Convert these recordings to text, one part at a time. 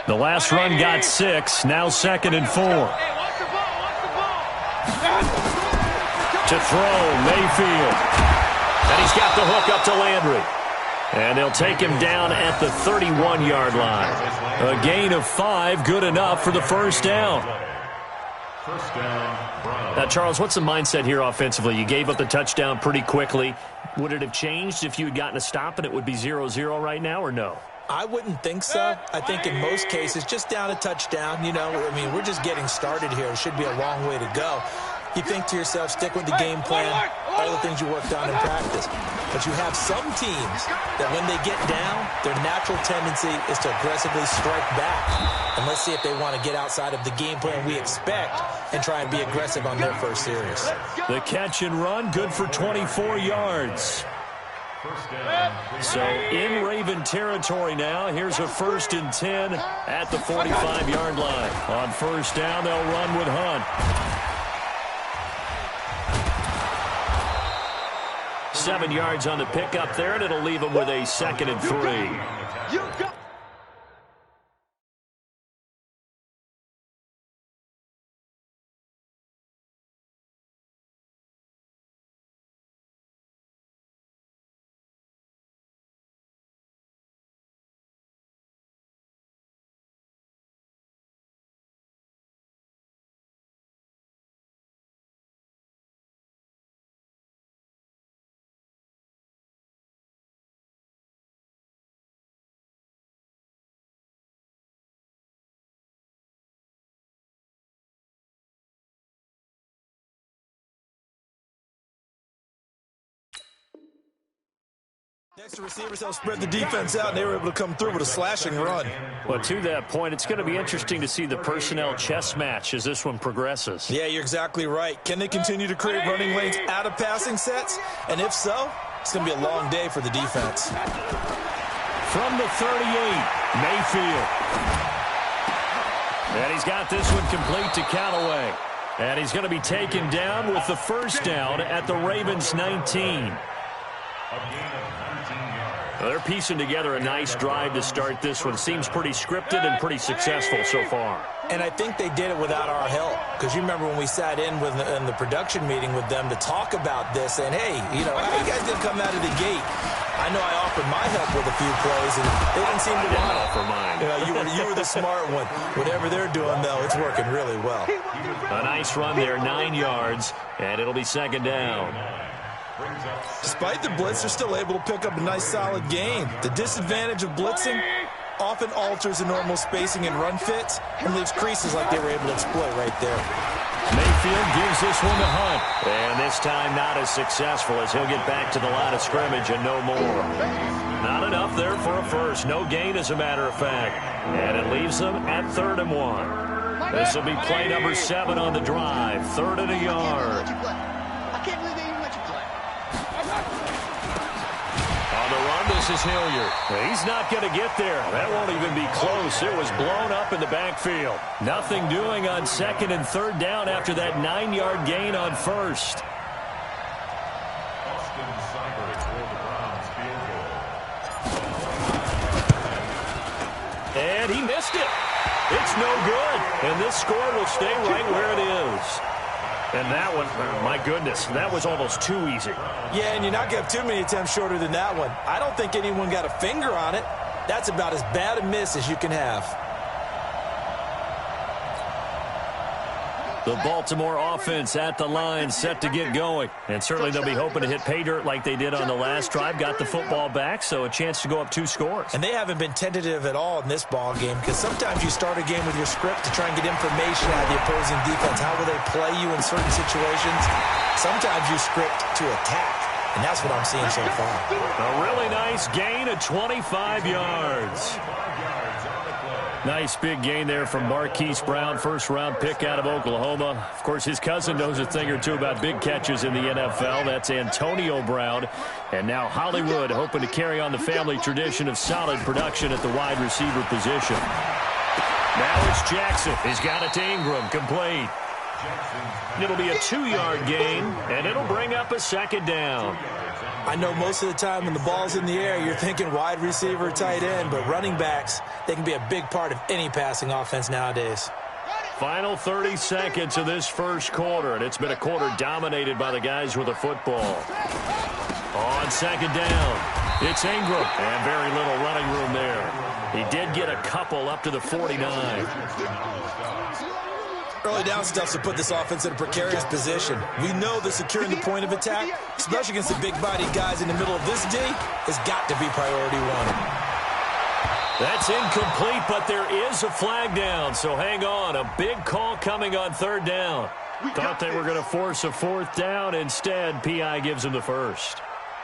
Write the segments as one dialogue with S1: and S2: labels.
S1: The last run got 6. Now 2nd and 4. To throw, Mayfield. And he's got the hook up to Landry. And they'll take him down at the 31-yard line. A gain of 5, good enough for the first down. Now, Charles, what's the mindset here offensively? You gave up the touchdown pretty quickly. Would it have changed if you had gotten a stop and it would be 0-0 right now, or no?
S2: I wouldn't think so. I think in most cases, just down a touchdown, we're just getting started here. It should be a long way to go. You think to yourself, stick with the game plan, all the things you worked on in practice. But you have some teams that when they get down, their natural tendency is to aggressively strike back. And let's see if they want to get outside of the game plan we expect and try and be aggressive on their first series.
S1: The catch and run, good for 24 yards. So in Raven territory now, here's a 1st and 10 at the 45-yard line. On first down, they'll run with Hunt. 7 yards on the pickup there, and it'll leave them with a 2nd and 3.
S2: Next, the receivers help spread the defense out, and they were able to come through with a slashing run.
S1: Well, to that point, it's going to be interesting to see the personnel chess match as this one progresses.
S2: Yeah, you're exactly right. Can they continue to create running lanes out of passing sets? And if so, it's going to be a long day for the defense.
S1: From the 38, Mayfield. And he's got this one complete to Callaway. And he's going to be taken down with the first down at the Ravens' 19. Well, they're piecing together a nice drive to start this one. Seems pretty scripted and pretty successful so far.
S2: And I think they did it without our help. Because you remember when we sat in the production meeting with them to talk about this, and hey, how you guys didn't come out of the gate? I know I offered my help with a few plays, and they didn't seem to want to
S1: offer mine.
S2: You were the smart one. Whatever they're doing, though, it's working really well.
S1: A nice run there, 9 yards, and it'll be 2nd down.
S2: Despite the blitz, they're still able to pick up a nice, solid gain. The disadvantage of blitzing often alters the normal spacing and run fits and leaves creases like they were able to exploit right there.
S1: Mayfield gives this one to Hunt. And this time not as successful as he'll get back to the line of scrimmage and no more. Not enough there for a first. No gain, as a matter of fact. And it leaves them at 3rd and 1. This will be play number 7 on the drive. 3rd and a yard. On the run, this is Hilliard. He's not going to get there. That won't even be close. It was blown up in the backfield. Nothing doing on 2nd and 3rd down after that 9-yard gain on 1st. And he missed it. It's no good. And this score will stay right where it is. And that one, my goodness, that was almost too easy.
S2: Yeah, and you're not going to have too many attempts shorter than that one. I don't think anyone got a finger on it. That's about as bad a miss as you can have.
S1: The Baltimore offense at the line, set to get going. And certainly they'll be hoping to hit pay dirt like they did on the last drive. Got the football back, so a chance to go up 2 scores.
S2: And they haven't been tentative at all in this ball game, because sometimes you start a game with your script to try and get information out of the opposing defense. How will they play you in certain situations? Sometimes you script to attack, and that's what I'm seeing so far.
S1: A really nice gain of 25 yards. Nice big gain there from Marquise Brown, first-round pick out of Oklahoma. Of course, his cousin knows a thing or two about big catches in the NFL. That's Antonio Brown. And now Hollywood hoping to carry on the family tradition of solid production at the wide receiver position. Now it's Jackson. He's got it to Ingram, complete. It'll be a 2-yard gain, and it'll bring up a second down.
S2: I know most of the time when the ball's in the air, you're thinking wide receiver, tight end, but running backs, they can be a big part of any passing offense nowadays.
S1: Final 30 seconds of this first quarter, and it's been a quarter dominated by the guys with the football. On second down, it's Ingram, and very little running room there. He did get a couple up to the 49.
S2: Early down stuff to put this offense in a precarious position. We know that securing the point of attack, especially against the big-bodied guys in the middle of this D, has got to be priority one.
S1: That's incomplete, but there is a flag down, so hang on. A big call coming on third down. Thought they were going to force a fourth down. Instead, P.I. gives them the first.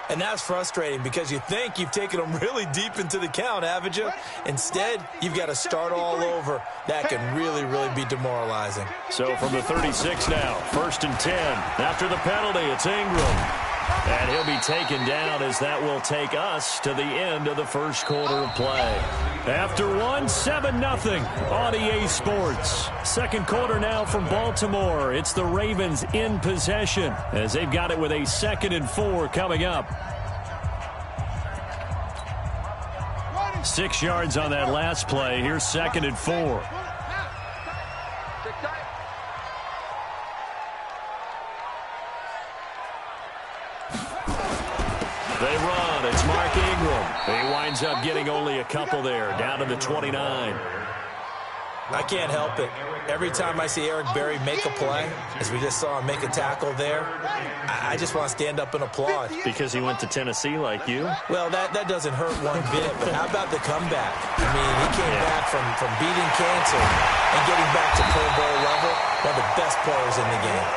S2: And that's frustrating because you think you've taken them really deep into the count, haven't you? Instead, you've got to start all over. That can really, really be demoralizing.
S1: So from the 36 now, 1st and 10. After the penalty, it's Ingram. And he'll be taken down as that will take us to the end of the first quarter of play. After one, 7-0 on EA Sports. Second quarter now from Baltimore. It's the Ravens in possession as they've got it with a 2nd and 4 coming up. 6 yards on that last play. Here's 2nd and 4. They run. It's Mark Ingram. He winds up getting only a couple there, down to the 29.
S2: I can't help it. Every time I see Eric Berry make a play, as we just saw him make a tackle there, I just want to stand up and applaud.
S1: Because he went to Tennessee like you?
S2: Well, that doesn't hurt one bit, but how about the comeback? I mean, he came back from beating cancer and getting back to Pro Bowl level, one of the best players in the game.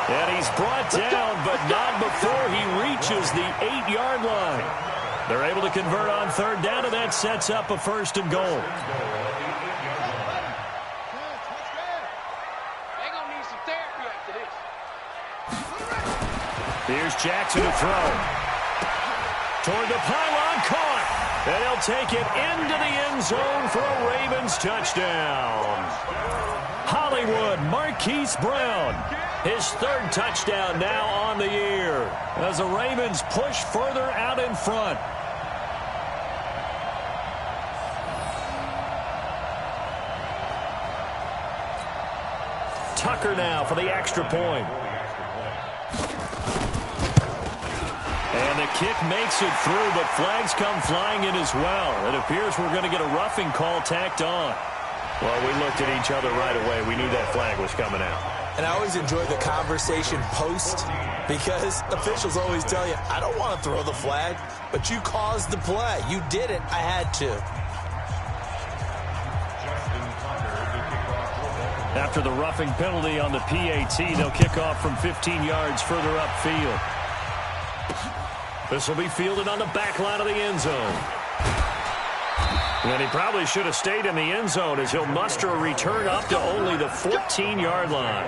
S1: And he's brought down, but not before he reaches the 8-yard line. They're able to convert on third down, and that sets up a 1st and goal. Here's Jackson to throw. Toward the pylon, caught. And he'll take it into the end zone for a Ravens touchdown. Hollywood, Marquise Brown. His 3rd touchdown now on the year as the Ravens push further out in front. Tucker now for the extra point. And the kick makes it through, but flags come flying in as well. It appears we're going to get a roughing call tacked on. Well, we looked at each other right away. We knew that flag was coming out.
S2: And I always enjoy the conversation post because officials always tell you, I don't want to throw the flag, but you caused the play. You did it. I had to.
S1: After the roughing penalty on the PAT, they'll kick off from 15 yards further upfield. This will be fielded on the back line of the end zone. And he probably should have stayed in the end zone as he'll muster a return up to only the 14-yard line.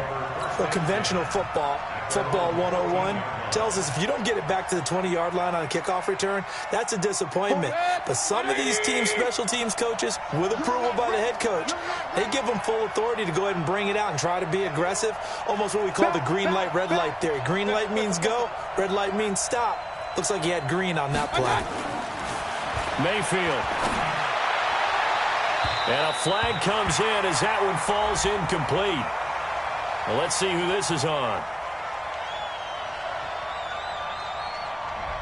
S2: Well, conventional football 101, tells us if you don't get it back to the 20-yard line on a kickoff return, that's a disappointment. But some of these teams, special teams coaches, with approval by the head coach, they give them full authority to go ahead and bring it out and try to be aggressive. Almost what we call the green light, red light theory. Green light means go, red light means stop. Looks like he had green on that play.
S1: Mayfield. And a flag comes in as that one falls incomplete. Well, let's see who this is on.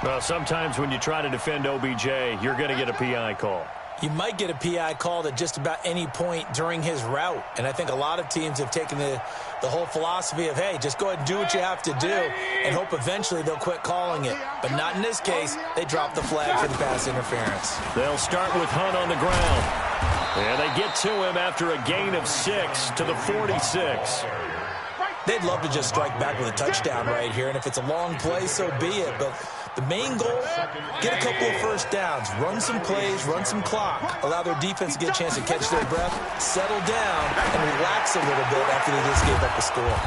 S1: Well, sometimes when you try to defend OBJ, you're going to get a PI call.
S2: You might get a PI called at just about any point during his route. And I think a lot of teams have taken the whole philosophy of, hey, just go ahead and do what you have to do and hope eventually they'll quit calling it. But not in this case. They dropped the flag for the pass interference.
S1: They'll start with Hunt on the ground. And they get to him after a gain of 6 to the 46.
S2: They'd love to just strike back with a touchdown right here. And if it's a long play, so be it. But the main goal, get a couple of first downs, run some plays, run some clock, allow their defense to get a chance to catch their breath, settle down, and relax a little bit after they just gave up a score.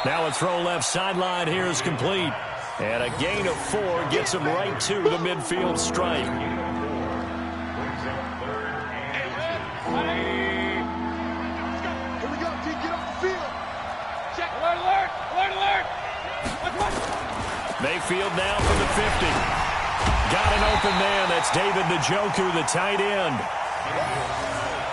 S1: Now a throw left sideline here is complete. And a gain of 4 gets him right to the midfield stripe.
S3: Here we go, D, get off the field. Check. Alert, alert.
S1: backfield now for the 50. Got an open man. That's David Njoku, the tight end.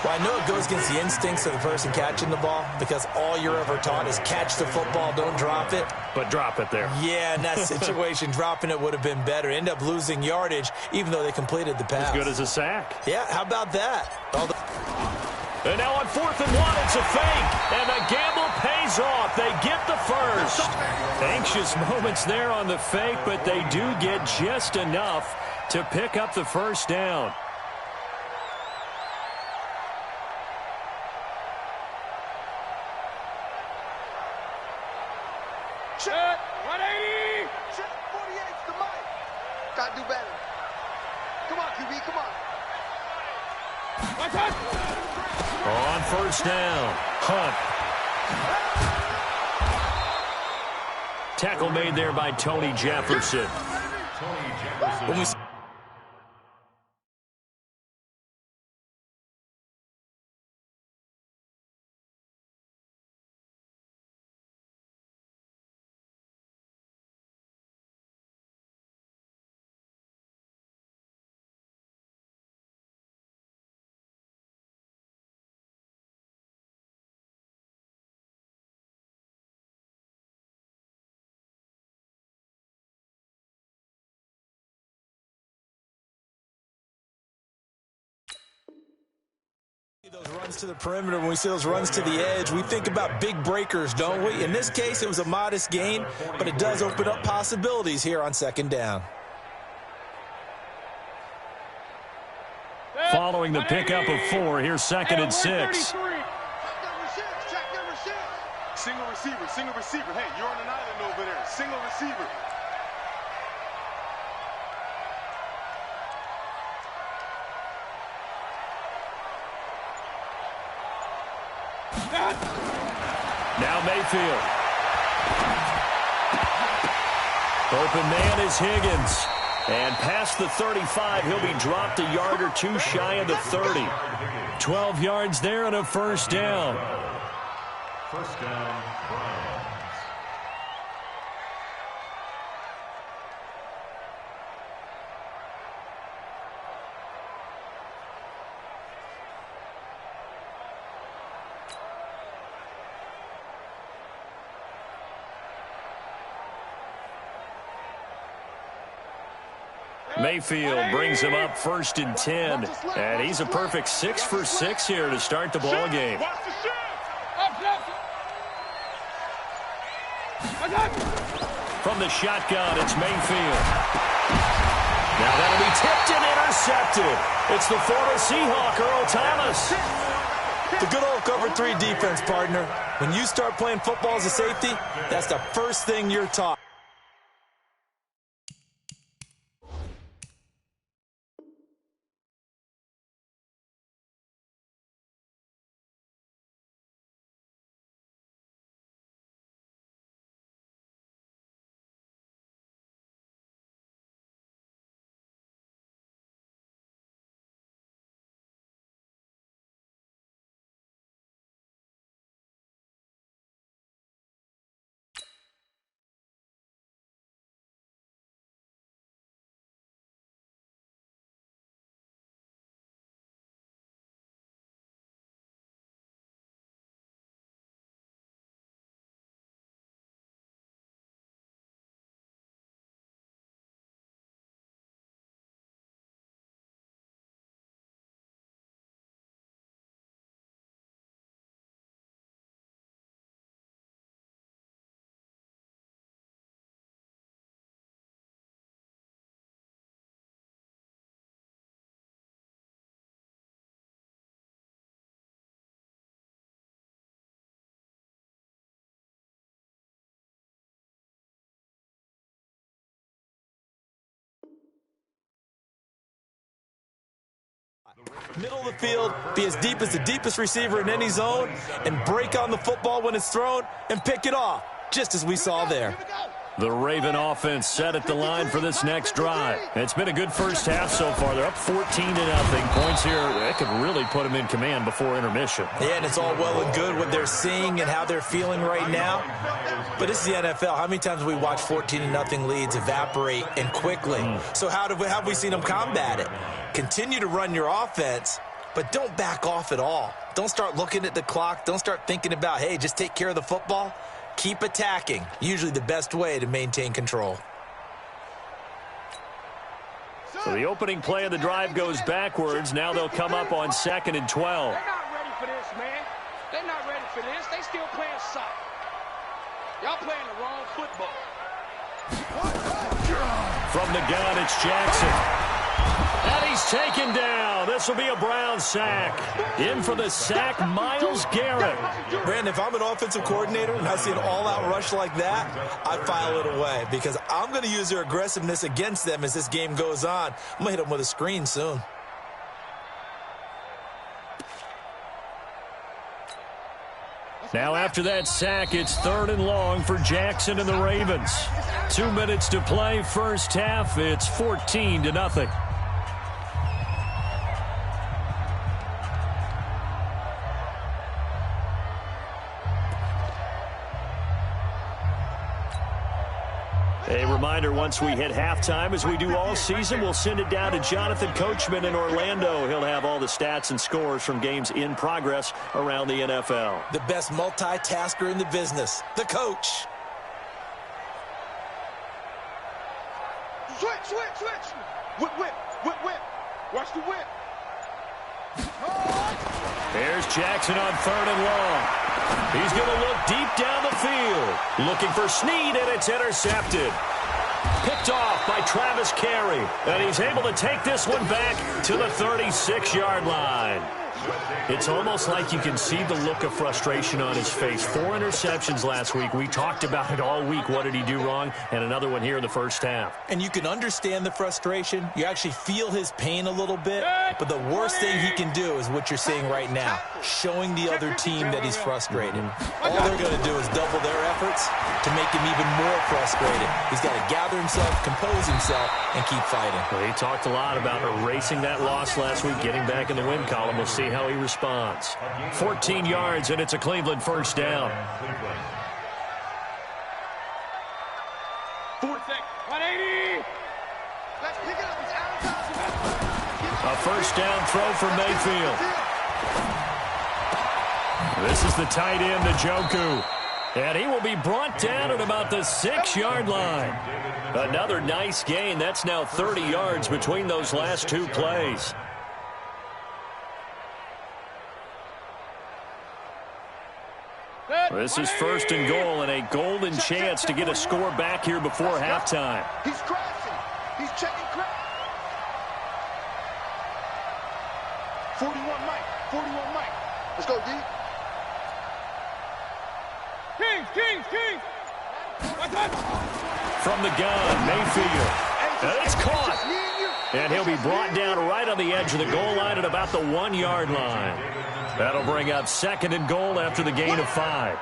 S2: Well, I know it goes against the instincts of the person catching the ball because all you're ever taught is catch the football, don't drop it.
S1: But drop it there.
S2: Yeah, in that situation, dropping it would have been better. End up losing yardage, even though they completed the pass.
S1: As good as a sack.
S2: Yeah, how about that?
S1: And now on 4th and 1, it's a fake. And the gamble pays off. They get the first. Anxious moments there on the fake, but they do get just enough to pick up the first down.
S3: Check, 180. Check, 48's the mic. Gotta do better. Come on, QB, come on.
S1: On first down, Hunt. Tackle made there by Tony Jefferson. When we
S2: those runs to the perimeter, when we see those runs to the edge, we think about big breakers, don't we? In this case, it was a modest gain, but it does open up possibilities here on second down.
S1: Following the pickup of 4, here's 2nd and 6.
S3: Check number 6. Single receiver. Hey, you're on an island over there. Single receiver.
S1: Now Mayfield. Open man is Higgins. And past the 35, he'll be dropped a yard or two shy of the 30. 12 yards there and a first down.
S4: First down, Browns.
S1: Mayfield brings him up 1st and 10. And he's a perfect 6 for 6 here to start the ball game. From the shotgun, it's Mayfield. Now that'll be tipped and intercepted. It's the former Seahawk, Earl Thomas.
S2: The good old cover 3 defense, partner. When you start playing football as a safety, that's the first thing you're taught. Middle of the field, be as deep as the deepest receiver in any zone, and break on the football when it's thrown and pick it off, just as we saw there.
S1: The Raven offense set at the line for this next drive. It's been a good first half so far. They're up 14-0. Points here, that could really put them in command before intermission.
S2: Yeah, and it's all well and good what they're seeing and how they're feeling right now. But this is the NFL. How many times have we watched 14-0 leads evaporate and quickly? So how have we seen them combat it? Continue to run your offense, but don't back off at all. Don't start looking at the clock. Don't start thinking about, hey, just take care of the football. Keep attacking. Usually the best way to maintain control.
S1: So the opening play of the drive goes backwards. Now they'll come up on 2nd and 12.
S5: They're not ready for this, man. They're not ready for this. They still playing soft. Y'all playing the wrong football.
S1: From the gun, it's Jackson. And he's taken down. This will be a Brown sack. In for the sack, Myles Garrett.
S2: Brandon, if I'm an offensive coordinator and I see an all-out rush like that, I file it away because I'm going to use their aggressiveness against them as this game goes on. I'm going to hit them with a screen soon.
S1: Now after that sack, it's 3rd and long for Jackson and the Ravens. 2 minutes to play, first half. It's 14-0. A reminder, once we hit halftime, as we do all season, we'll send it down to Jonathan Coachman in Orlando. He'll have all the stats and scores from games in progress around the NFL.
S2: The best multitasker in the business, the coach.
S3: Switch. Whip. Watch the whip.
S1: There's Jackson on 3rd and long. He's going to look deep down the field. Looking for Snead, and it's intercepted. Picked off by Travis Carey. And he's able to take this one back to the 36-yard line. It's almost like you can see the look of frustration on his face. 4 interceptions last week. We talked about it all week. What did he do wrong? And another one here in the first half.
S2: And you can understand the frustration. You actually feel his pain a little bit. But the worst thing he can do is what you're seeing right now, showing the other team that he's frustrated. All they're going to do is double their efforts to make him even more frustrated. He's got to gather himself, compose himself, and keep fighting.
S1: Well, he talked a lot about erasing that loss last week, getting back in the win column. We'll see how he responds. 14 yards, and it's a Cleveland first down.
S5: 180.
S3: Let's pick it up. It's out.
S1: A first down throw for Mayfield. This is the tight end, Njoku. And he will be brought down at about the 6-yard line. Another nice gain. That's now 30 yards between those last 2 plays. This is 1st and goal and a golden chance to get a score back here before halftime.
S3: He's crashing. He's checking crash. 41 Mike. Let's go, D.
S5: King.
S1: From the gun, Mayfield. And it's caught. And he'll be brought down right on the edge of the goal line at about the 1-yard line. That'll bring up 2nd and goal after the gain of 5.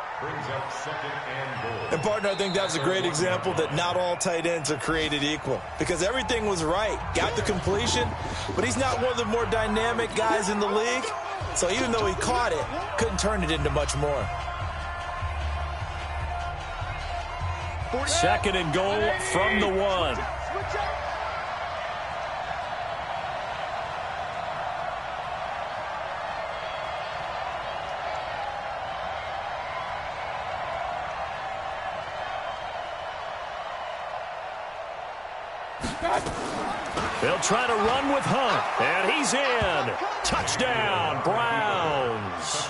S2: And, partner, I think that was a great example that not all tight ends are created equal. Because everything was right. Got the completion, but he's not one of the more dynamic guys in the league. So even though he caught it, couldn't turn it into much more.
S1: 2nd and goal from the 1. They'll try to run with Hunt, and he's in. Touchdown, Browns.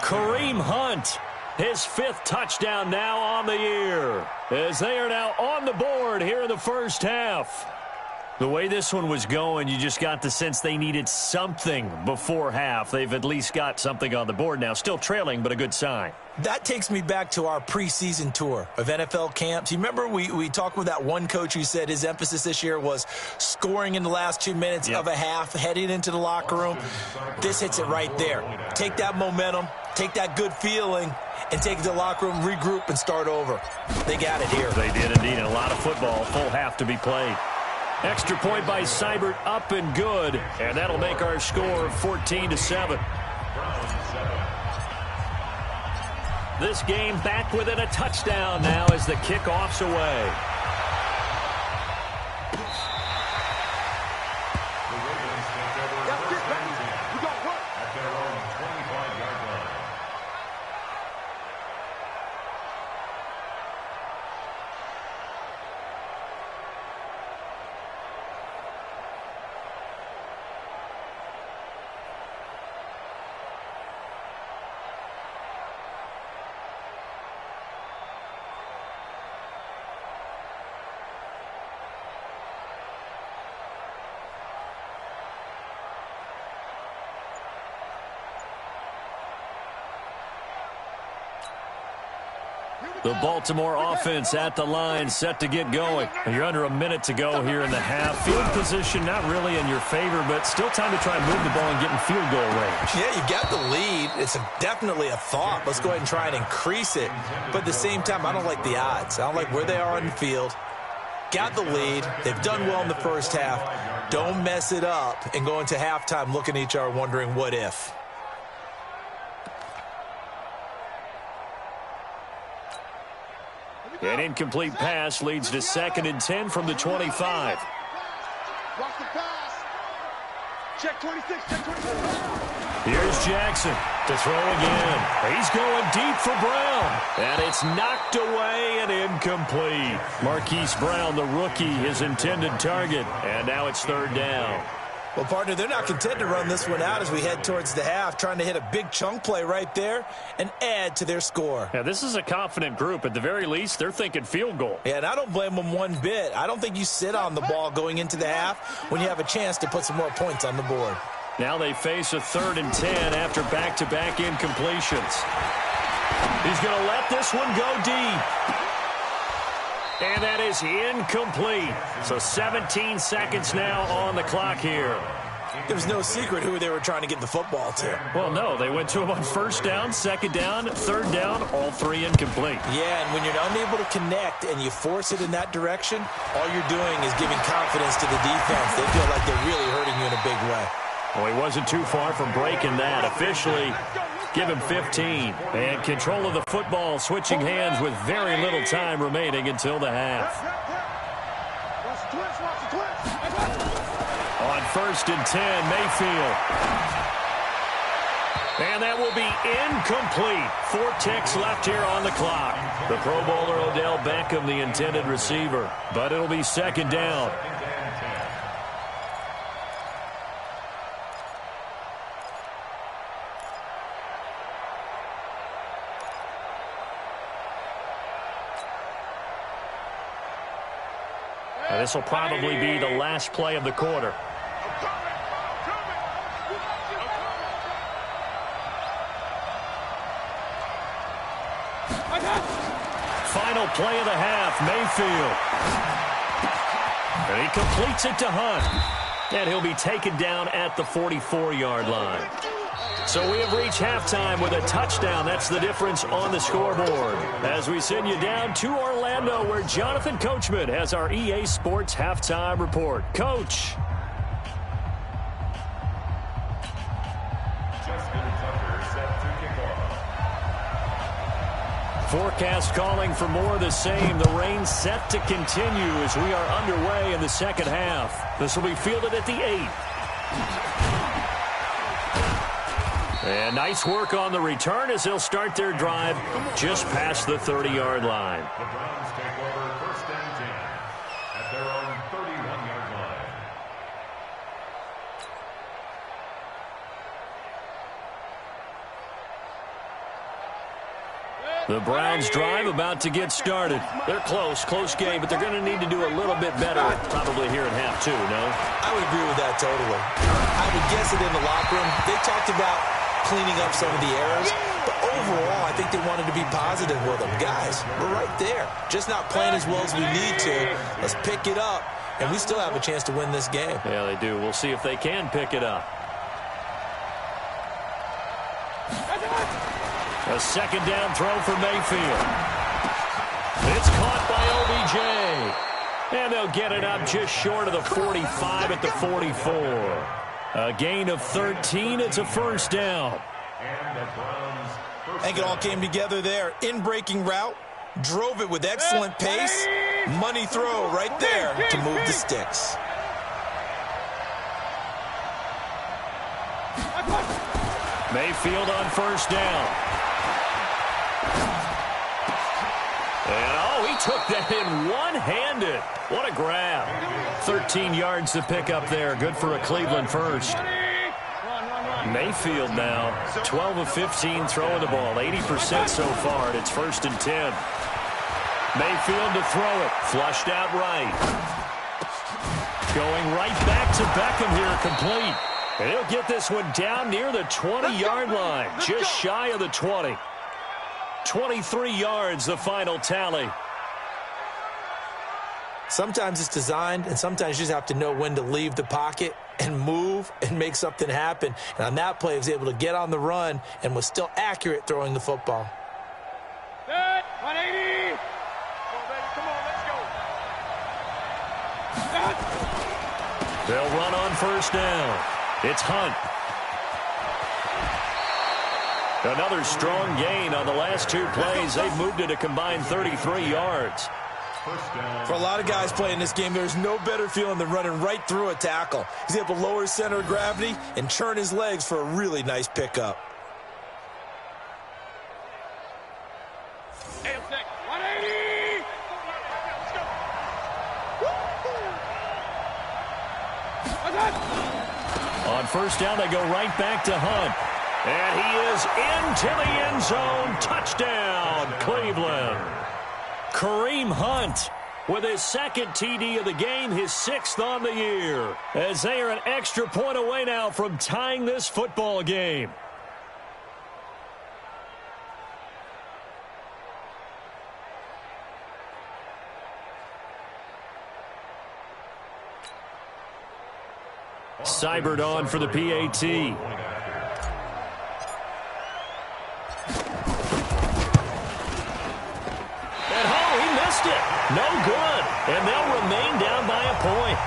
S1: Kareem Hunt, his 5th touchdown now on the year, as they are now on the board here in the first half. The way this one was going, you just got the sense they needed something before half. They've at least got something on the board now. Still trailing, but a good sign.
S2: That takes me back to our preseason tour of NFL camps. You remember we talked with that one coach who said his emphasis this year was scoring in the last 2 minutes of a half, heading into the locker room. This hits it right there. Take that momentum, take that good feeling and take it to the locker room, regroup, and start over. They got it here.
S1: They did indeed. And a lot of football, full half to be played. Extra point by Seibert, up and good. And that'll make our score 14-7. This game back within a touchdown now as the kickoff's away. The Baltimore offense at the line, set to get going. You're under a minute to go here in the half. Field position not really in your favor, but still time to try and move the ball and get in field goal range.
S2: Yeah, you got the lead. It's definitely a thought. Let's go ahead and try and increase it. But at the same time, I don't like the odds. I don't like where they are on the field. Got the lead. They've done well in the first half. Don't mess it up and go into halftime looking at each other wondering what if.
S1: An incomplete pass leads to 2nd and 10 from the 25.
S3: Watch the pass. Check 26, check 26.
S1: Here's Jackson to throw again. He's going deep for Brown. And it's knocked away and incomplete. Marquise Brown, the rookie, his intended target. And now it's 3rd down.
S2: Well, partner, they're not content to run this one out as we head towards the half, trying to hit a big chunk play right there and add to their score.
S1: Yeah, this is a confident group. At the very least, they're thinking field goal.
S2: Yeah, and I don't blame them one bit. I don't think you sit on the ball going into the half when you have a chance to put some more points on the board.
S1: Now they face a 3rd and 10 after back-to-back incompletions. He's going to let this one go deep. And that is incomplete. So 17 seconds now on the clock here.
S2: There was no secret who they were trying to get the football to.
S1: Well, no. They went to him on 1st down, 2nd down, 3rd down, all 3 incomplete.
S2: Yeah, and when you're unable to connect and you force it in that direction, all you're doing is giving confidence to the defense. They feel like they're really hurting you in a big way.
S1: Well, he wasn't too far from breaking that. Officially, give him 15. And control of the football switching hands with very little time remaining until the half. On 1st and 10, Mayfield. And that will be incomplete. 4 ticks left here on the clock. The Pro Bowler Odell Beckham, the intended receiver. But it'll be 2nd down. This will probably be the last play of the quarter. Final play of the half, Mayfield. And he completes it to Hunt. And he'll be taken down at the 44-yard line. So we have reached halftime with a touchdown. That's the difference on the scoreboard. As we send you down to Orlando, where Jonathan Coachman has our EA Sports Halftime Report. Coach. Forecast calling for more of the same. The rain set to continue as we are underway in the 2nd half. This will be fielded at the 8. And nice work on the return as they'll start their drive just past the 30-yard line.
S4: The Browns take over 1st and 10 at their own 31-yard line.
S1: The Browns drive about to get started. They're close game, but they're going to need to do a little bit better probably here in half 2, no?
S2: I would agree with that totally. I would guess it in the locker room. They talked about cleaning up some of the errors, but overall, I think they wanted to be positive with them. Guys, we're right there. Just not playing as well as we need to. Let's pick it up, and we still have a chance to win this game.
S1: Yeah, they do. We'll see if they can pick it up. A second down throw for Mayfield. It's caught by OBJ. And they'll get it up just short of the 45 at the 44. A gain of 13. It's a first down.
S2: I think it all came together there. In-breaking route. Drove it with excellent pace. Money throw right there to move the sticks.
S1: Mayfield on first down. And, he took that in one-handed. What a grab. 13 yards to pick up there. Good for a Cleveland first. Mayfield now, 12 of 15 throwing the ball, 80% so far, and it's 1st and 10. Mayfield to throw it, flushed out right. Going right back to Beckham here, complete. And he'll get this one down near the 20-yard line, just shy of the 20. 23 yards, the final tally.
S2: Sometimes it's designed, and sometimes you just have to know when to leave the pocket and move and make something happen. And on that play, he was able to get on the run and was still accurate throwing the football.
S5: 180. Come on, let's go.
S1: They'll run on first down. It's Hunt. Another strong gain on the last 2 plays. They've moved it a combined 33 yards.
S2: For a lot of guys playing this game, there's no better feeling than running right through a tackle. He's able to lower his center of gravity and churn his legs for a really nice pickup.
S5: 180.
S1: On first down, they go right back to Hunt. And he is into the end zone. Touchdown, Cleveland. Kareem Hunt with his 2nd TD of the game, his 6th on the year, as they are an extra point away now from tying this football game. Seibert on for the PAT. No good, and they'll remain down by a point.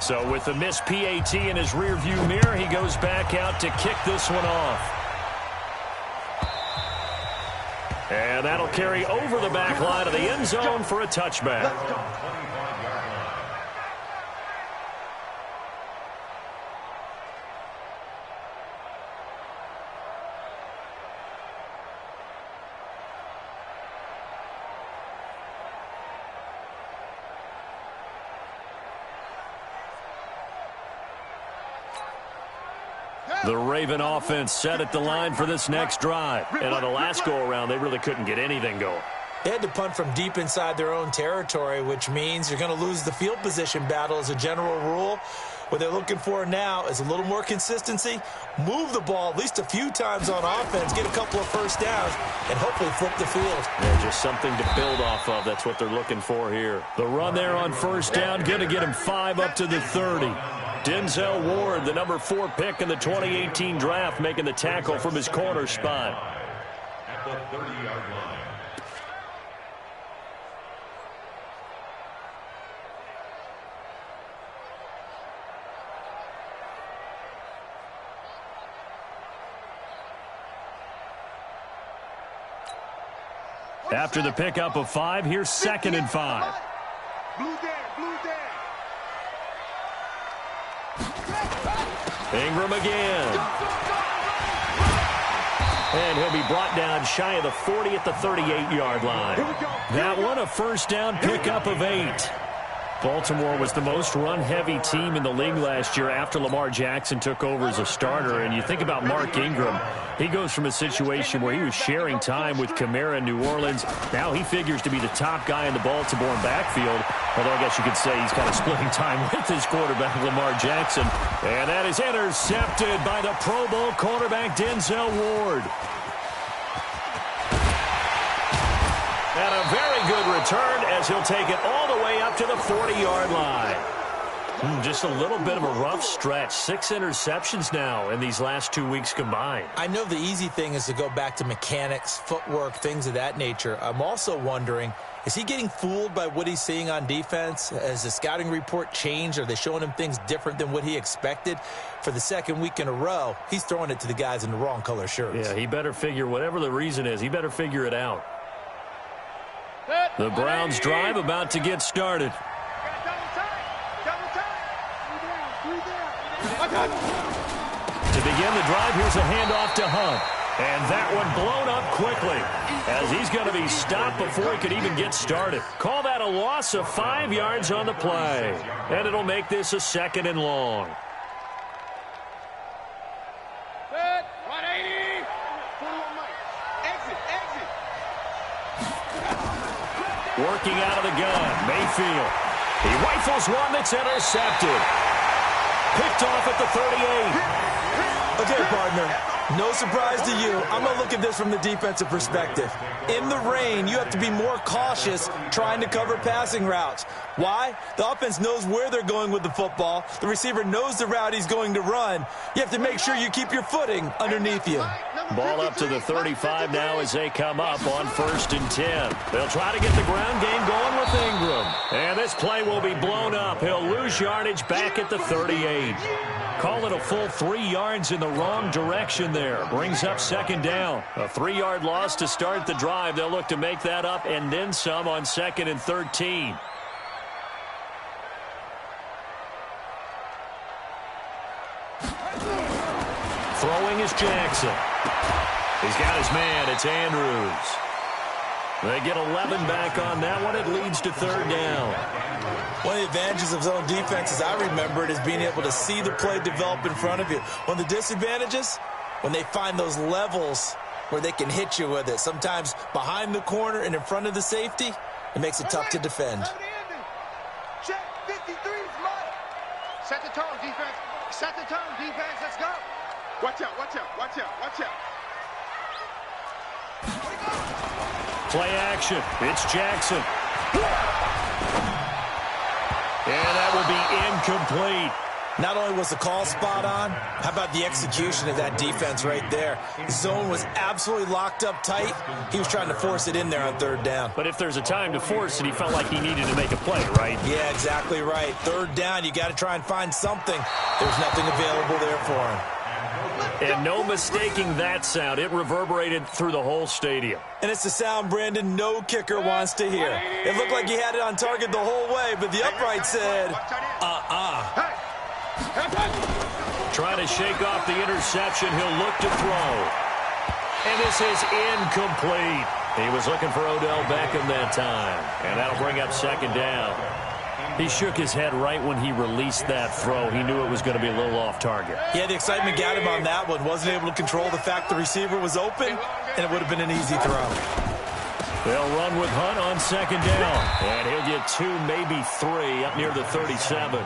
S1: So with the missed PAT in his rearview mirror, he goes back out to kick this one off. And that'll carry over the back line of the end zone for a touchback. The Raven offense set at the line for this next drive. And on the last go-around, they really couldn't get anything going.
S2: They had to punt from deep inside their own territory, which means you're going to lose the field position battle as a general rule. What they're looking for now is a little more consistency, move the ball at least a few times on offense, get a couple of first downs, and hopefully flip the field.
S1: Yeah, just something to build off of. That's what they're looking for here. The run there on first down, going to get him 5 up to the 30. Denzel Ward, the number 4 pick in the 2018 draft, making the tackle from his corner spot.
S4: At the 30-yard line.
S1: After the pickup of 5, here's 2nd and 5.
S3: Blue down, blue down.
S1: Ingram again. And he'll be brought down shy of the 40 at the 38-yard line. That one a first down pickup of 8. Baltimore was the most run-heavy team in the league last year after Lamar Jackson took over as a starter. And you think about Mark Ingram. He goes from a situation where he was sharing time with Kamara in New Orleans. Now he figures to be the top guy in the Baltimore backfield. Although I guess you could say he's kind of splitting time with his quarterback, Lamar Jackson. And that is intercepted by the Pro Bowl quarterback, Denzel Ward. And a very good return as he'll take it all the way up to the 40-yard line. Just a little bit of a rough stretch. 6 interceptions now in these last 2 weeks combined.
S2: I know the easy thing is to go back to mechanics, footwork, things of that nature. I'm also wondering, is he getting fooled by what he's seeing on defense? Has the scouting report changed? Are they showing him things different than what he expected? For the second week in a row, he's throwing it to the guys in the wrong color shirts.
S1: Yeah, he better figure, whatever the reason is, he better figure it out. The Browns drive about to get started. To begin the drive, here's a handoff to Hunt. And that one blown up quickly as he's going to be stopped before he could even get started. Call that a loss of 5 yards on the play. And it'll make this a 2nd and long. Working out of the gun, Mayfield. He rifles one that's intercepted. Picked off at the 38.
S2: Okay, partner, no surprise to you. I'm going to look at this from the defensive perspective. In the rain, you have to be more cautious trying to cover passing routes. Why? The offense knows where they're going with the football. The receiver knows the route he's going to run. You have to make sure you keep your footing underneath you.
S1: Ball up to the 35 now as they come up on 1st and 10. They'll try to get the ground game going with Ingram. And this play will be blown up. He'll lose yardage back at the 38. Call it a full 3 yards in the wrong direction there. Brings up 2nd down. A 3-yard loss to start the drive. They'll look to make that up and then some on 2nd and 13. Throwing is Jackson. He's got his man. It's Andrews. They get 11 back on that one. It leads to 3rd down.
S2: One of the advantages of zone defense, as I remember it, is being able to see the play develop in front of you. One of the disadvantages, when they find those levels where they can hit you with it, sometimes behind the corner and in front of the safety, it makes it tough to defend.
S3: Check 53 is mine. Set the tone, defense. Set the tone, defense. Let's go. Watch out, watch out, watch out, watch out.
S1: Play action. It's Jackson. And that will be incomplete.
S2: Not only was the call spot on, how about the execution of that defense right there? The zone was absolutely locked up tight. He was trying to force it in there on 3rd down.
S1: But if there's a time to force it, he felt like he needed to make a play, right?
S2: Yeah, exactly right. 3rd down, you got to try and find something. There's nothing available there for him.
S1: And no mistaking that sound. It reverberated through the whole stadium.
S2: And it's the sound, Brandon, no kicker wants to hear. It looked like he had it on target the whole way, but the upright said,
S1: Trying to shake off the interception. He'll look to throw. And this is incomplete. He was looking for Odell Beckham that time. And that'll bring up 2nd down. He shook his head right when he released that throw. He knew it was going to be a little off target.
S2: Yeah, the excitement got him on that one. Wasn't able to control the fact the receiver was open, and it would have been an easy throw.
S1: They'll run with Hunt on 2nd down. And he'll get 2, maybe 3 up near the 37.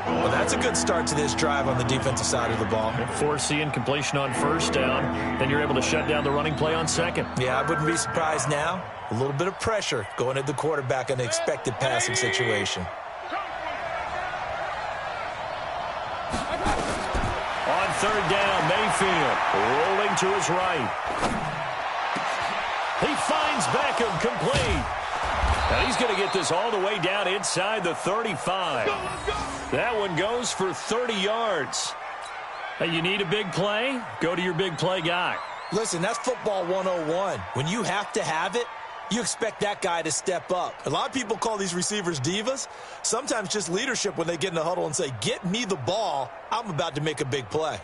S2: Well, that's a good start to this drive on the defensive side of the ball.
S1: Force the incompletion on 1st down. Then you're able to shut down the running play on 2nd.
S2: Yeah, I wouldn't be surprised now. A little bit of pressure going at the quarterback in the expected passing situation.
S1: On 3rd down, Mayfield rolling to his right. He finds Beckham complete. And he's going to get this all the way down inside the 35. That one goes for 30 yards. Hey, you need a big play? Go to your big play guy.
S2: Listen, that's football 101. When you have to have it, you expect that guy to step up. A lot of people call these receivers divas. Sometimes just leadership when they get in the huddle and say, get me the ball. I'm about to make a big play.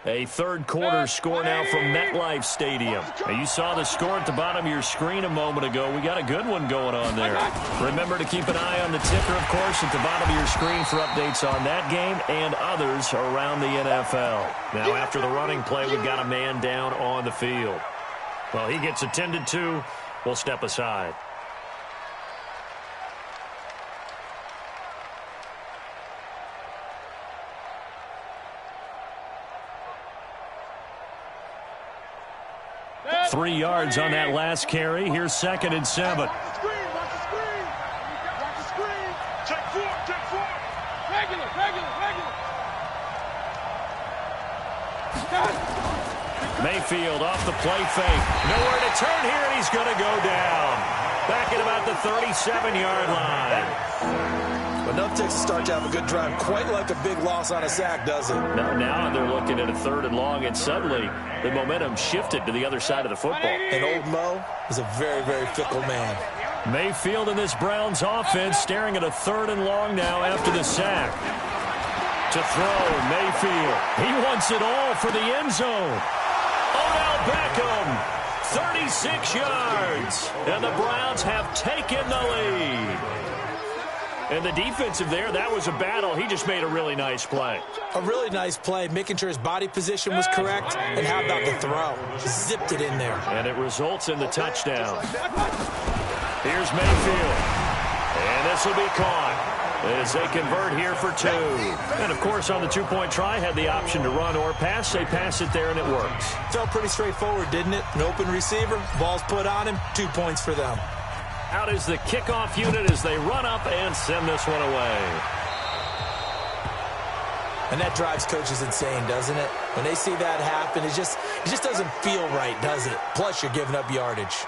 S1: A 3rd quarter score now from MetLife Stadium. Now, you saw the score at the bottom of your screen a moment ago. We got a good one going on there. Remember to keep an eye on the ticker, of course, at the bottom of your screen for updates on that game and others around the NFL. Now, after the running play, we've got a man down on the field. Well, he gets attended to. We'll step aside. 3 yards on that last carry. Here's 2nd and 7.
S3: Watch the screen. Watch the screen. Watch the screen. Check 4. Check 4.
S5: Regular.
S1: Mayfield off the play fake. Nowhere to turn here, and he's going to go down. Back at about the 37-yard line.
S2: Enough takes to start to have a good drive. Quite like a big loss on a sack, does it?
S1: Now they're looking at a 3rd and long, and suddenly the momentum shifted to the other side of the football.
S2: And old Mo is a very, very fickle man.
S1: Mayfield in this Browns offense staring at a 3rd and long now after the sack. To throw, Mayfield. He wants it all for the end zone. Odell Beckham, 36 yards. And the Browns have taken the lead. And the defensive there, that was a battle. He just made a really nice play.
S2: A really nice play, making sure his body position was correct. And how about the throw? Zipped it in there.
S1: And it results in the touchdown. Here's Mayfield. And this will be caught as they convert here for 2. And, of course, on the 2-point try, had the option to run or pass. They pass it there, and it works.
S2: Felt pretty straightforward, didn't it? An open receiver, ball's put on him, 2 points for them.
S1: Out is the kickoff unit as they run up and send this one away.
S2: And that drives coaches insane, doesn't it? When they see that happen, it just doesn't feel right, does it? Plus, you're giving up yardage.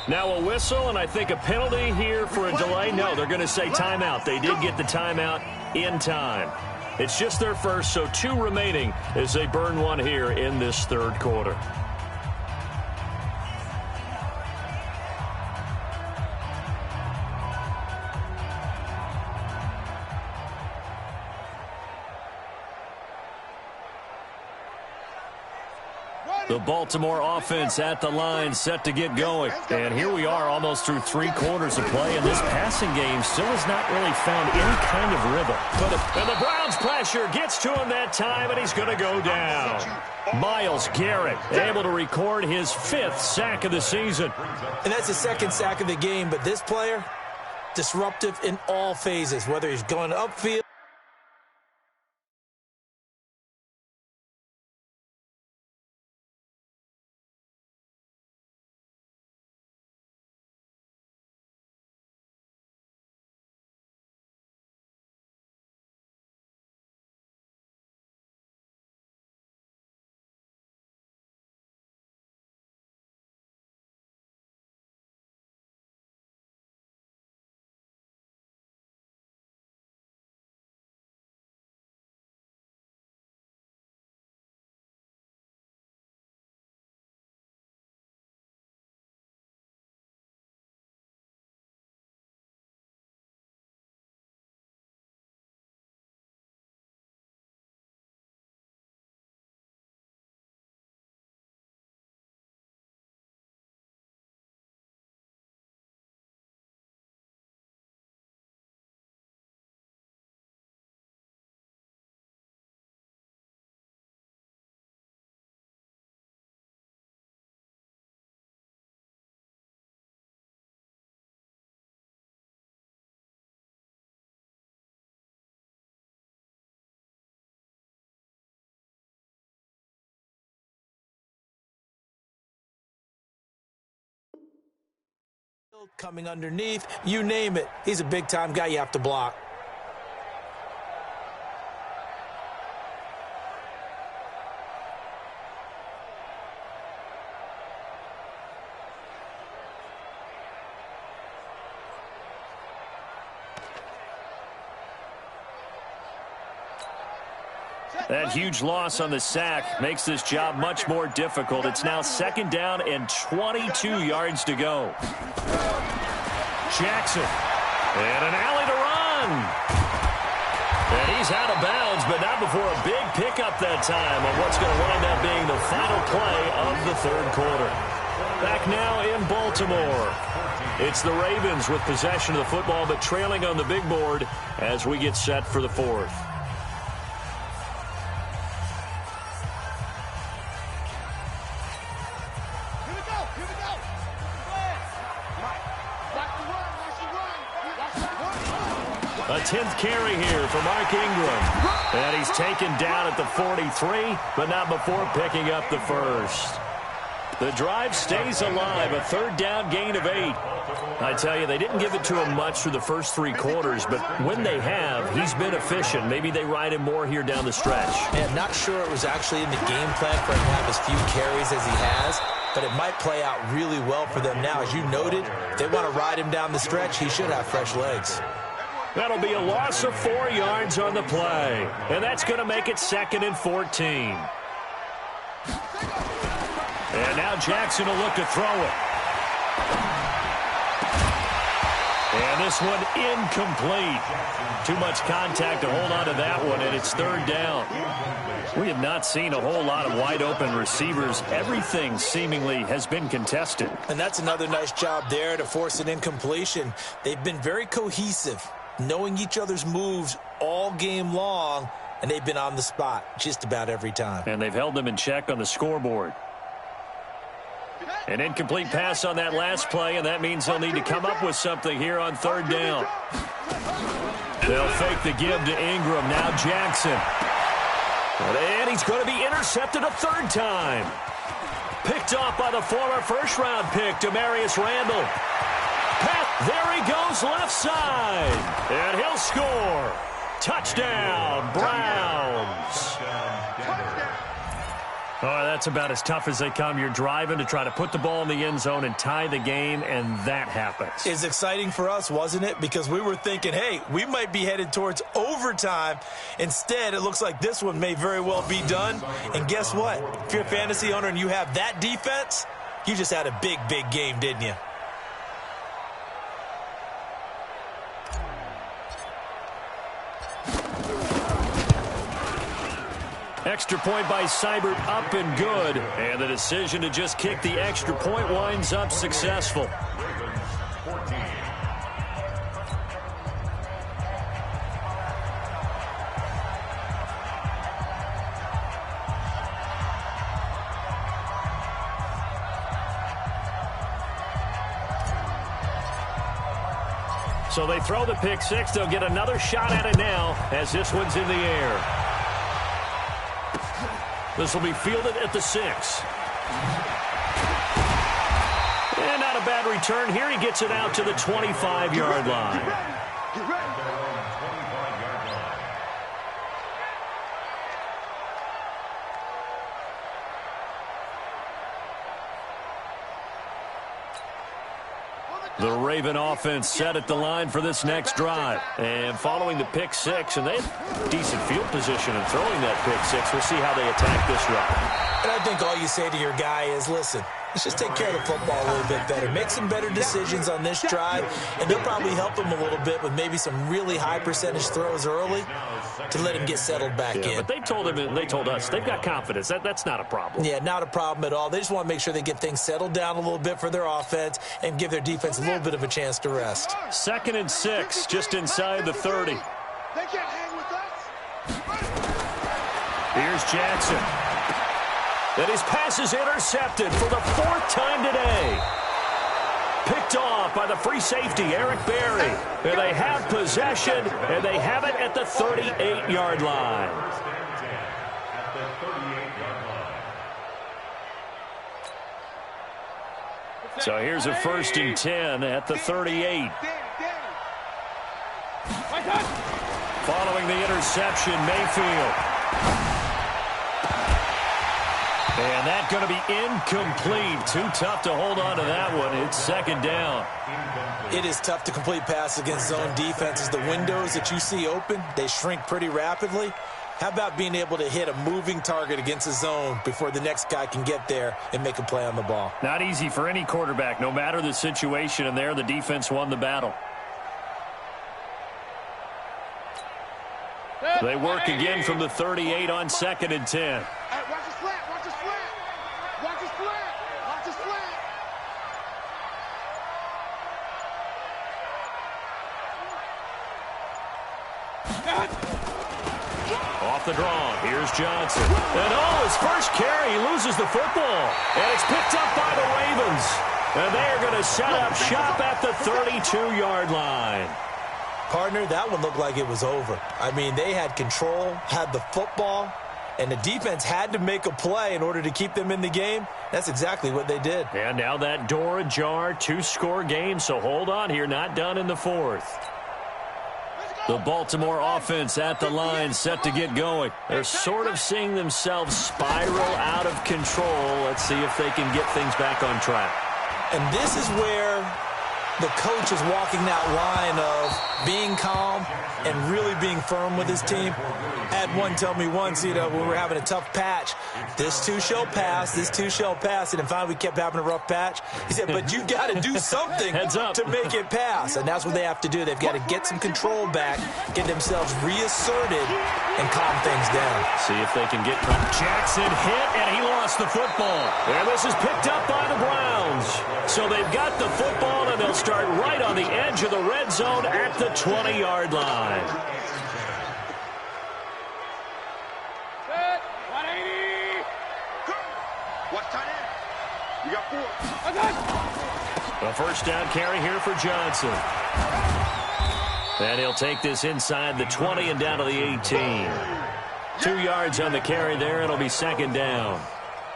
S1: Now a whistle, and I think a penalty here for a delay. No, they're going to say timeout. They did get the timeout in time. It's just their first, so 2 remaining as they burn one here in this 3rd quarter. The Baltimore offense at the line, set to get going. And here we are almost through 3 quarters of play, and this passing game still has not really found any kind of rhythm. And the Browns pressure gets to him that time, and he's going to go down. Myles Garrett able to record his 5th sack of the season.
S2: And that's the 2nd sack of the game, but this player, disruptive in all phases, whether he's going upfield. Coming underneath, you name it. He's a big-time guy you have to block.
S1: That huge loss on the sack makes this job much more difficult. It's now 2nd down and 22 yards to go. Jackson. And an alley to run. Stays out of bounds, but not before a big pickup that time on what's going to wind up being the final play of the third quarter. Back now in Baltimore. It's the Ravens with possession of the football, but trailing on the big board as we get set for the fourth. A 10th carry here for Mark Ingram. And he's taken down at the 43, but not before picking up the first. The drive stays alive, a third down gain of 8. I tell you, they didn't give it to him much through the first 3 quarters, but when they have, he's been efficient. Maybe they ride him more here down the stretch.
S2: Man, not sure it was actually in the game plan for him to have as few carries as he has, but it might play out really well for them now. As you noted, if they want to ride him down the stretch, he should have fresh legs.
S1: That'll be a loss of 4 yards on the play, and that's going to make it 2nd and 14. And now Jackson will look to throw it. And this one incomplete. Too much contact to hold on to that one, and it's 3rd down. We have not seen a whole lot of wide-open receivers. Everything seemingly has been contested.
S2: And that's another nice job there to force an incompletion. They've been very cohesive, knowing each other's moves all game long, and they've been on the spot just about every time.
S1: And they've held them in check on the scoreboard. An incomplete pass on that last play, and that means they'll need to come up with something here on 3rd down. They'll fake the give to Ingram. Now Jackson. And he's going to be intercepted a 3rd time. Picked off by the former first-round pick, Demarius Randall. There he goes left side. And he'll score. Touchdown, Browns. Oh, that's about as tough as they come. You're driving to try to put the ball in the end zone and tie the game, and that happens.
S2: It's exciting for us, wasn't it? Because we were thinking, hey, we might be headed towards overtime. Instead, it looks like this one may very well be done. And guess what? If you're a fantasy owner and you have that defense, you just had a big, big game, didn't you?
S1: Extra point by Seibert, up and good. And the decision to just kick the extra point winds up successful. So they throw the pick six. They'll get another shot at it now as this one's in the air. This will be fielded at the 6. And not a bad return here. He gets it out to the 25-yard line. The Raven offense set at the line for this next drive. And following the pick six, and they have decent field position in throwing that pick six. We'll see how they attack this drive.
S2: And I think all you say to your guy is, listen, let's just take care of the football a little bit better. Make some better decisions on this drive, and they'll probably help him a little bit with maybe some really high percentage throws early to let him get settled back in.
S1: But they told him, and they told us, they've got confidence. That's not a problem.
S2: Yeah, not a problem at all. They just want to make sure they get things settled down a little bit for their offense and give their defense a little bit of a chance to rest.
S1: 2nd and 6, just inside the 30.
S3: They can't hang with us.
S1: Here's Jackson. And his pass is intercepted for the 4th time today. Picked off by the free safety, Eric Berry. And they have possession, and they have it at the 38-yard line. So here's a 1st and 10 at the 38. Following the interception, Mayfield. And that's going to be incomplete. Too tough to hold on to that one. It's 2nd down.
S2: It is tough to complete pass against zone defenses. The windows that you see open, they shrink pretty rapidly. How about being able to hit a moving target against a zone before the next guy can get there and make a play on the ball?
S1: Not easy for any quarterback, no matter the situation, and there the defense won the battle. They work again from the 38 on 2nd and 10.
S3: Hey, watch the slant, watch the slant. Watch the slant, watch the slant.
S1: Off the draw, here's Johnson. And his first carry, he loses the football. And it's picked up by the Ravens. And they are going to set up shop at the 32-yard line.
S2: Partner, that one looked like it was over. I mean, they had control, had the football, and the defense had to make a play in order to keep them in the game. That's exactly what they did.
S1: And now that door ajar, 2-score game, so hold on here, not done in the 4th. The Baltimore offense at the line, set to get going. They're sort of seeing themselves spiral out of control. Let's see if they can get things back on track.
S2: And this is where the coach is walking that line of being calm and really being firm with his team. I had one tell me once, when we were having a tough patch, this too shall pass, this too shall pass. And then finally we kept having a rough patch. He said, but you got to do something to make it pass. And that's what they have to do. They've got to get some control back, get themselves reasserted, and calm things down.
S1: See if they can get Jackson hit, and he lost the football. And this is picked up by the Browns. So they've got the football, and they'll start right on the edge of the red zone at the 20-yard line.
S5: Set. 180.
S3: Watch tight end. You got 4.
S1: A first down carry here for Johnson. And he'll take this inside the 20 and down to the 18. 2 yards on the carry there. It'll be 2nd down.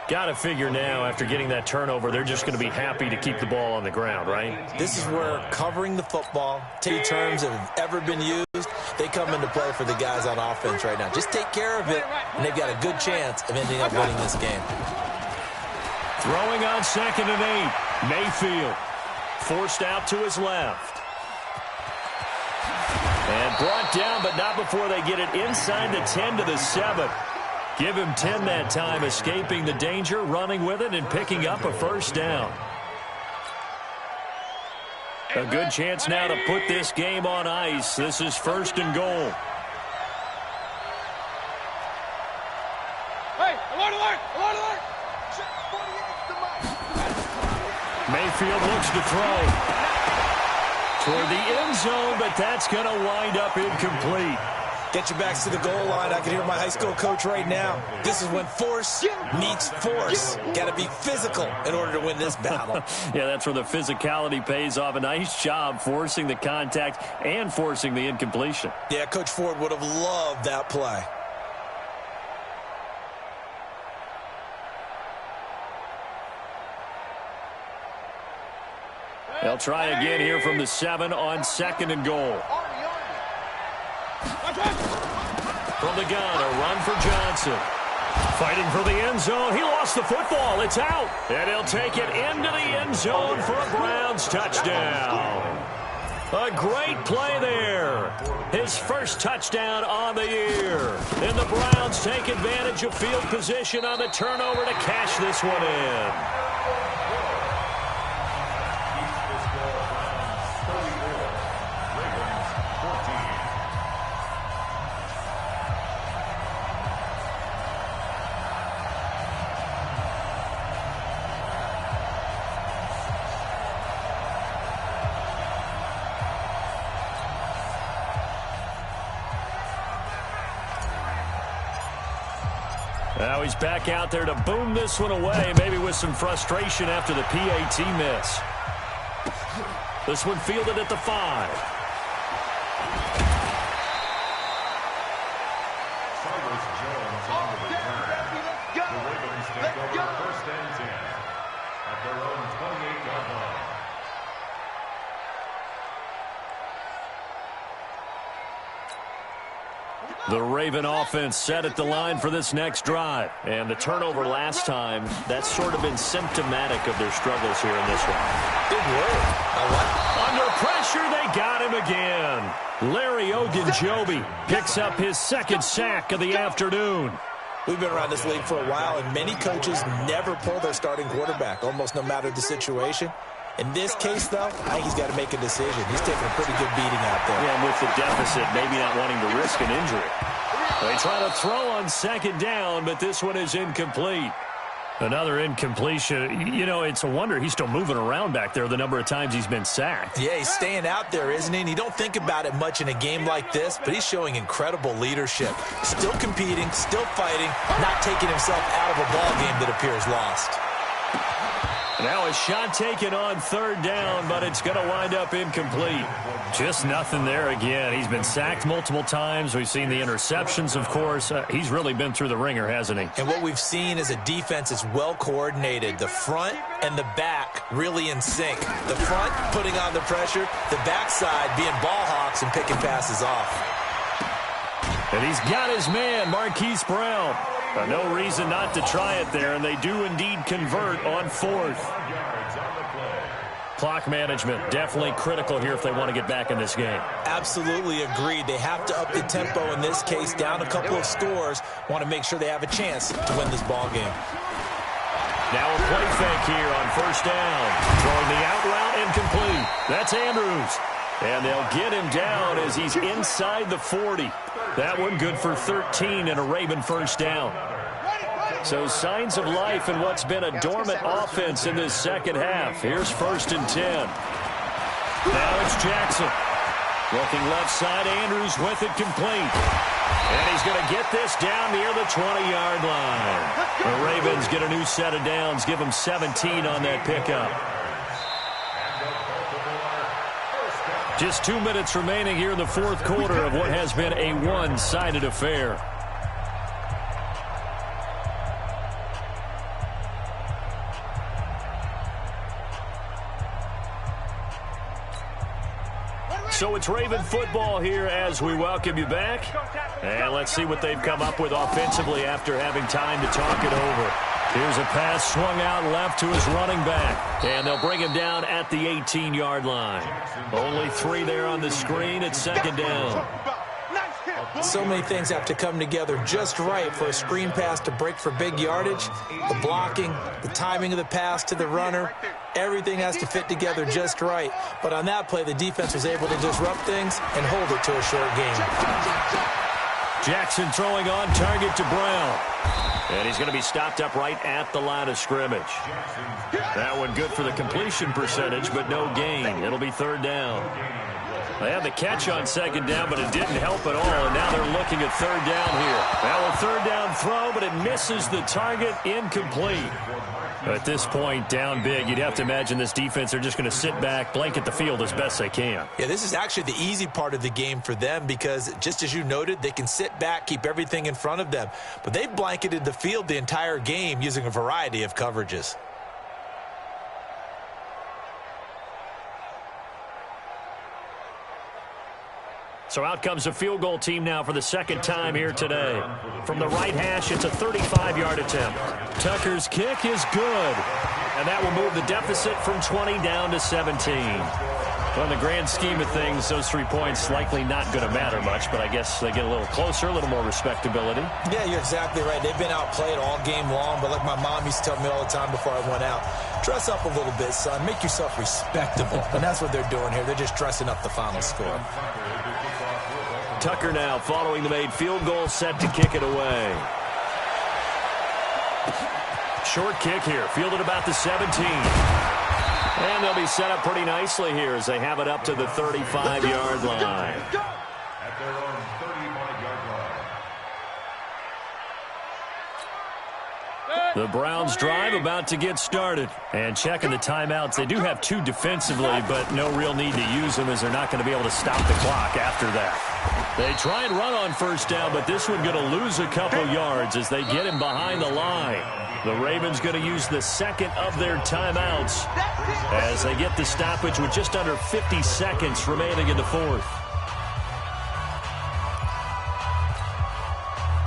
S1: Got to figure now, after getting that turnover, they're just going to be happy to keep the ball on the ground, right?
S2: This is where covering the football, two terms that have ever been used, they come into play for the guys on offense right now. Just take care of it, and they've got a good chance of ending up winning this game.
S1: Throwing on 2nd and 8. Mayfield forced out to his left. And brought down, but not before they get it inside the 10 to the 7. Give him 10 that time, escaping the danger, running with it, and picking up a first down. A good chance now to put this game on ice. This is 1st and goal.
S5: Hey, alert.
S1: Mayfield looks to throw toward the end zone, but that's going to wind up incomplete.
S2: Get your backs to the goal line. I can hear my high school coach right now. This is when force meets force. Got to be physical in order to win this battle.
S1: Yeah, that's where the physicality pays off. A nice job forcing the contact and forcing the incompletion.
S2: Yeah, Coach Ford would have loved that play.
S1: They'll try again here from the 7 on 2nd and goal. From the gun, a run for Johnson. Fighting for the end zone. He lost the football. It's out. And he'll take it into the end zone for a Browns touchdown. A great play there. His first touchdown on the year. And the Browns take advantage of field position on the turnover to cash this one in. Now he's back out there to boom this one away, maybe with some frustration after the PAT miss. This one fielded at the 5. The Raven offense set at the line for this next drive. And the turnover last time, that's sort of been symptomatic of their struggles here in this one.
S2: Big word.
S1: Under pressure, they got him again. Larry Ogunjobi picks up his 2nd sack of the afternoon.
S2: We've been around this league for a while, and many coaches never pull their starting quarterback, almost no matter the situation. In this case, though, I think he's got to make a decision. He's taking a pretty good beating out there.
S1: Yeah, and with the deficit, maybe not wanting to risk an injury. They try to throw on second down, but this one is incomplete. Another incompletion. You know, it's a wonder he's still moving around back there the number of times he's been sacked.
S2: Yeah, he's staying out there, isn't he? And you don't think about it much in a game like this, but he's showing incredible leadership. Still competing, still fighting, not taking himself out of a ball game that appears lost.
S1: Now a shot taken on third down, but it's going to wind up incomplete. Just nothing there again. He's been sacked multiple times. We've seen the interceptions, of course. He's really been through the ringer, hasn't he?
S2: And what we've seen is a defense that's well coordinated. The front and the back really in sync. The front putting on the pressure, the backside being ball hawks and picking passes off.
S1: And he's got his man, Marquise Brown. No reason not to try it there, and they do indeed convert on fourth. Clock management, definitely critical here if they want to get back in this game.
S2: Absolutely agreed. They have to up the tempo in this case, down a couple of scores. Want to make sure they have a chance to win this ball game.
S1: Now a play fake here on first down. Throwing the out route incomplete. That's Andrews. And they'll get him down as he's inside the 40. That one good for 13 and a Raven first down. So signs of life in what's been a dormant offense in this second half. Here's 1st and 10. Now it's Jackson. Looking left side, Andrews with it complete. And he's going to get this down near the 20-yard line. The Ravens get a new set of downs, give them 17 on that pickup. Just 2 minutes remaining here in the fourth quarter of what has been a one-sided affair. So it's Raven football here as we welcome you back. And let's see what they've come up with offensively after having time to talk it over. Here's a pass swung out left to his running back. And they'll bring him down at the 18-yard line. Only 3 there on the screen at second down.
S2: So many things have to come together just right for a screen pass to break for big yardage. The blocking, the timing of the pass to the runner, everything has to fit together just right. But on that play, the defense was able to disrupt things and hold it to a short game.
S1: Jackson throwing on target to Brown. And he's going to be stopped up right at the line of scrimmage. That one good for the completion percentage, but no gain. It'll be third down. They had the catch on second down, but it didn't help at all, and now they're looking at third down here. Now a third down throw, but it misses the target, incomplete. At this point, down big, you'd have to imagine this defense are just going to sit back, blanket the field as best they can.
S2: Yeah, this is actually the easy part of the game for them because, just as you noted, they can sit back, keep everything in front of them. But they've blanketed the field the entire game using a variety of coverages.
S1: So out comes a field goal team now for the second time here today. From the right hash, it's a 35-yard attempt. Tucker's kick is good. And that will move the deficit from 20 down to 17. Well, in the grand scheme of things, those 3 points likely not going to matter much, but I guess they get a little closer, a little more respectability.
S2: Yeah, you're exactly right. They've been outplayed all game long, but like my mom used to tell me all the time before I went out, dress up a little bit, son. Make yourself respectable. And that's what they're doing here. They're just dressing up the final score.
S1: Tucker now following the made field goal, set to kick it away. Short kick here, fielded about the 17. And they'll be set up pretty nicely here as they have it up to the 35-yard line.
S4: At their own 35-yard line.
S1: The Browns drive about to get started. And checking the timeouts, they do have 2 defensively, but no real need to use them as they're not going to be able to stop the clock after that. They try and run on first down, but this one going to lose a couple yards as they get him behind the line. The Ravens going to use the second of their timeouts as they get the stoppage with just under 50 seconds remaining in the fourth.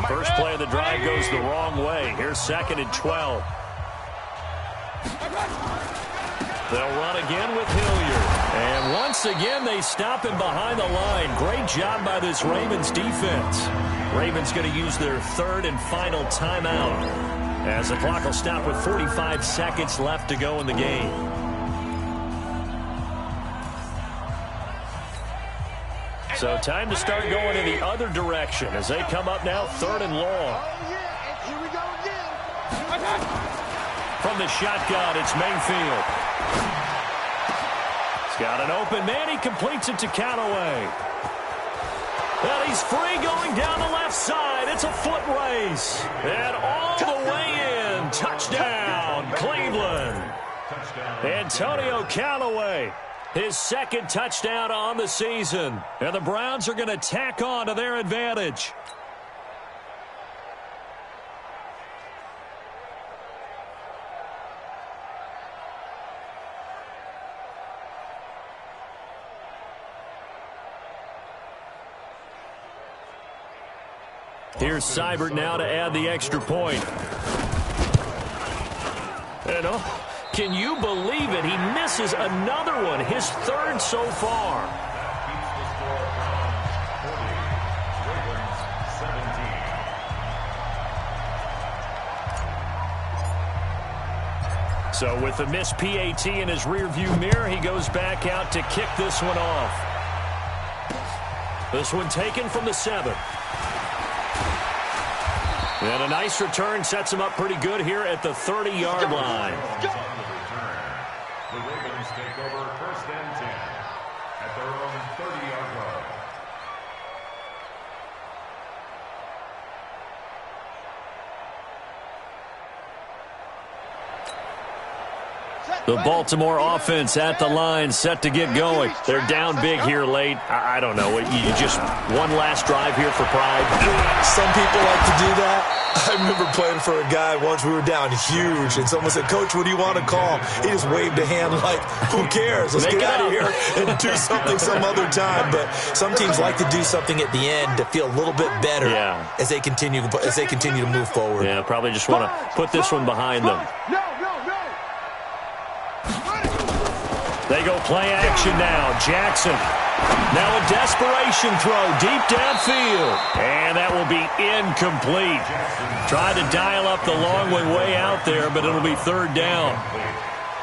S1: First play of the drive goes the wrong way. Here's 2nd and 12. They'll run again with Hilliard. And once again, they stop him behind the line. Great job by this Ravens defense. Ravens going to use their 3rd and final timeout as the clock will stop with 45 seconds left to go in the game. So time to start going in the other direction as they come up now 3rd and long.
S3: Oh, yeah, and here we go again.
S1: From the shotgun, it's Mayfield. He's got an open man. He completes it to Callaway. Well, he's free going down the left side. It's a foot race. And all the way in. Touchdown, Cleveland. Antonio Callaway, his 2nd touchdown on the season. And the Browns are going to tack on to their advantage. Here's Seibert now to add the extra point. And can you believe it? He misses another one, his 3rd so far. So with the missed PAT in his rearview mirror, he goes back out to kick this one off. This one taken from the 7. And a nice return sets him up pretty good here at the 30-yard line.
S4: The Ravens take over 1st and 10 at their own 30-yard line.
S1: The Baltimore offense at the line, set to get going. They're down big here late. I don't know. You just one last drive here for pride?
S2: Some people like to do that. I remember playing for a guy once. We were down huge, and someone said, "Coach, what do you want to call?" He just waved a hand like, "Who cares? Let's get out of here and do something some other time." But some teams like to do something at the end to feel a little bit better as they continue to move forward.
S1: Yeah, probably just want to put this one behind them.
S3: No.
S1: They go play action now. Jackson. Now a desperation throw deep downfield. And that will be incomplete. Tried to dial up the long one way out there, but it'll be 3rd down.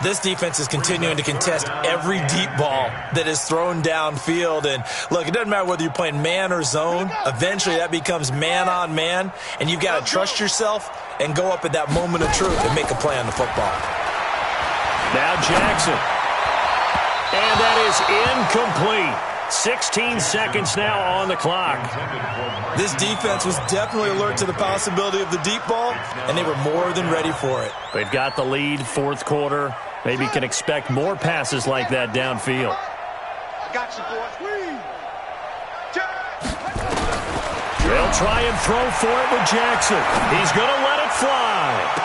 S2: This defense is continuing to contest every deep ball that is thrown downfield. And, look, it doesn't matter whether you're playing man or zone. Eventually that becomes man on man, and you've got to trust yourself and go up at that moment of truth and make a play on the football.
S1: Now Jackson. And that is incomplete. 16 seconds now on the clock.
S2: This defense was definitely alert to the possibility of the deep ball, and they were more than ready for it.
S1: They've got the lead, 4th quarter. Maybe can expect more passes like that downfield.
S3: I got you, boys.
S1: They'll try and throw for it with Jackson. He's going to let it fly.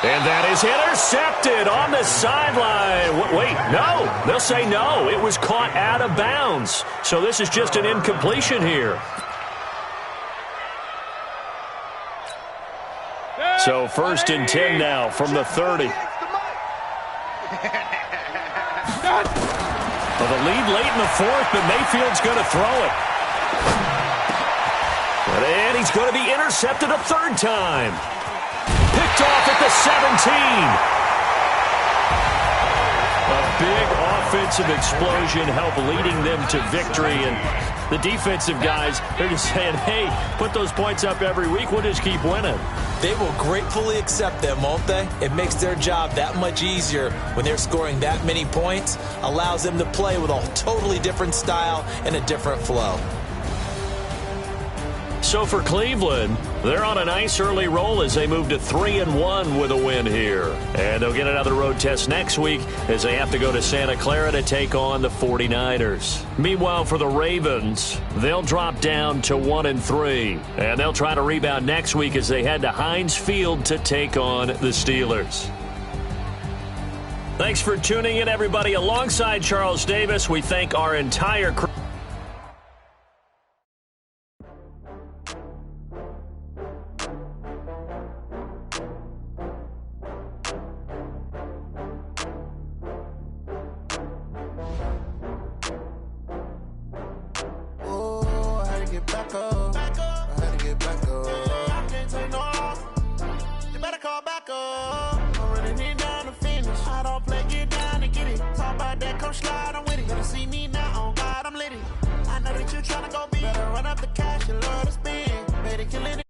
S1: And that is intercepted on the sideline. Wait, no. They'll say no. It was caught out of bounds. So this is just an incompletion here. So 1st and 10 now from the 30. Well, the lead late in the 4th, but Mayfield's going to throw it. And he's going to be intercepted a 3rd time. Picked off at the 17. A big offensive explosion helped leading them to victory. And the defensive guys, they're just saying, hey, put those points up every week. We'll just keep winning.
S2: They will gratefully accept them, won't they? It makes their job that much easier when they're scoring that many points. Allows them to play with a totally different style and a different flow.
S1: So for Cleveland, they're on a nice early roll as they move to 3-1 with a win here. And they'll get another road test next week as they have to go to Santa Clara to take on the 49ers. Meanwhile, for the Ravens, they'll drop down to 1-3. And they'll try to rebound next week as they head to Heinz Field to take on the Steelers. Thanks for tuning in, everybody. Alongside Charles Davis, we thank our entire crew.
S6: Slide, I'm with it. Better see me now, on God, I'm litty. I I know that you tryna go be. Better run up the cash and love to spend. Better kill it.